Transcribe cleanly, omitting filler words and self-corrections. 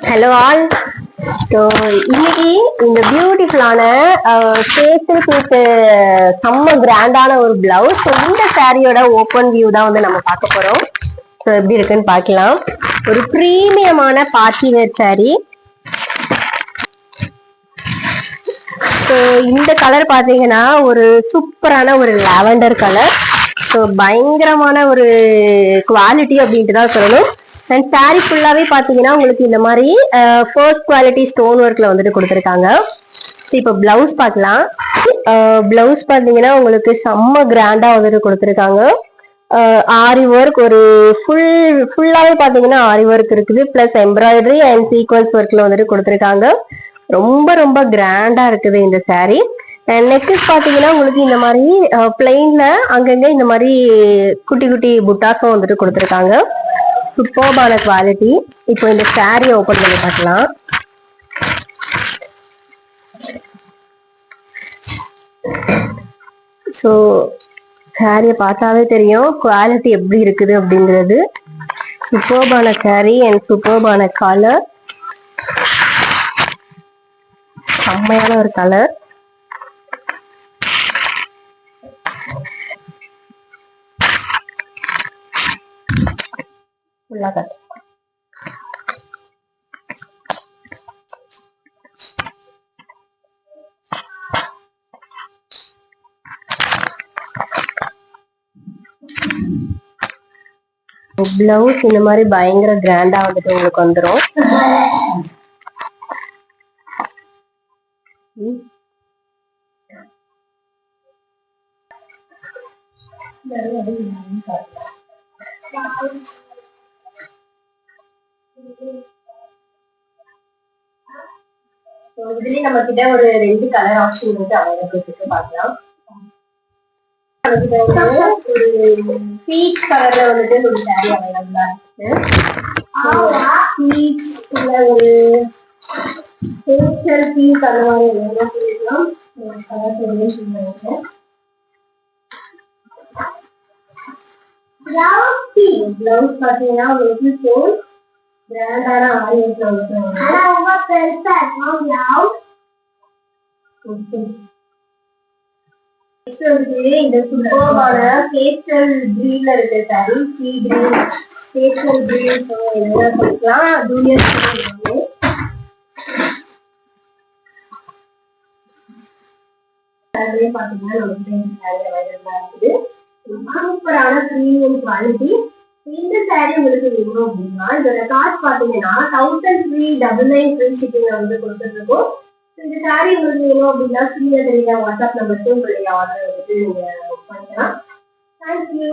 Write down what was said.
Hello all. So இன்னைக்கு இந்த பியூட்டிஃபுல்லான ஃபேஸுக்கு செம்ம கிராண்டான ஒரு பிளவுஸ். இந்த சாரியோட ஓப்பன் வியூ தான் வந்து நம்ம பார்க்க போறோம். ஸோ எப்படி இருக்குன்னு பார்க்கலாம். ஒரு ப்ரீமியமான பார்ட்டி வேர் சாரி. ஸோ இந்த கலர் பார்த்தீங்கன்னா ஒரு சூப்பரான ஒரு லாவெண்டர் கலர். ஸோ பயங்கரமான ஒரு குவாலிட்டி அப்படின்ட்டு தான் சொல்லணும். அண்ட் சாரி ஃபுல்லாவே பாத்தீங்கன்னா உங்களுக்கு இந்த மாதிரி ஃபர்ஸ்ட் குவாலிட்டி ஸ்டோன் ஒர்க்ல வந்துட்டு கொடுத்துருக்காங்க. இப்போ பிளவுஸ் பார்க்கலாம். பிளவுஸ் பாத்தீங்கன்னா உங்களுக்கு செம்ம கிராண்டா வந்துட்டு கொடுத்துருக்காங்க. ஆரி ஒர்க் ஒரு ஃபுல்லாவே பாத்தீங்கன்னா ஆரி ஒர்க் இருக்குது, பிளஸ் எம்ப்ராய்டரி அண்ட் சீக்வன்ஸ் ஒர்க்ல வந்துட்டு கொடுத்துருக்காங்க. ரொம்ப ரொம்ப கிராண்டா இருக்குது இந்த சாரி. அண்ட் நெக்ஸ்ட் பாத்தீங்கன்னா உங்களுக்கு இந்த மாதிரி பிளெயின்ல அங்கங்க இந்த மாதிரி குட்டி குட்டி புட்டாஸும் வந்துட்டு கொடுத்துருக்காங்க. சூப்பர்பான குவாலிட்டி. இப்போ இந்த சாரியை ஓபன் பண்ணி பார்க்கலாம். ஸோ சாரியை பார்த்தாவே தெரியும் குவாலிட்டி எப்படி இருக்குது அப்படிங்கிறது. சூப்பர்பான சாரி அண்ட் சூப்பர்பான கலர், செம்மையான ஒரு கலர். பிளவுஸ் இந்த மாதிரி பயங்கர கிராண்டா வந்துட்டு உங்களுக்கு வந்துடும். இதுலயே நம்ம கிட்ட ஒரு 2 கலர் ஆப்ஷன் வந்து அவைலபிள் இருக்கு, பார்க்கலாம். ஒரு பீச் கலர்ல வந்துட்டு ஒரு சாரி அவைலபிளா இருக்கு. பீச்ல ஒரு பேஸ்டல் பீச் அந்த மாதிரி எல்லாம் சொல்லிக்கலாம். கலர் காம்பினேஷன் இருக்கு. பிளவுஸ் பாத்தீங்கன்னா உங்களுக்கு ஃபோர் கிராண்டான ஆரி ஒர்க்ல இந்த சூப்பர்பான பேஸ்டல் கிரீன்ல இருக்கு sari. See green, pastel green என்ன சொல்லிக்கலாம். ஜூனியர் பாத்தீங்கன்னா இருக்குது. சூப்பரான ப்ரீமியம் குவாலிட்டி. இந்த சாரி உங்களுக்கு வேணும் அப்படின்னா இதோட காஸ்ட் பாத்தீங்கன்னா 1399 ஃப்ரீ ஷிப்பிங் வந்து கொடுத்துருக்கோம். இந்த சாரி உங்களுக்கு வேணும் அப்படின்னா ஸ்கிரீன்ல தெரியுற வாட்ஸ்அப் நம்பருக்கு உங்களுடைய ஆர்டர் வந்துட்டு நீங்க பண்ணிக்கலாம். தேங்க்யூ.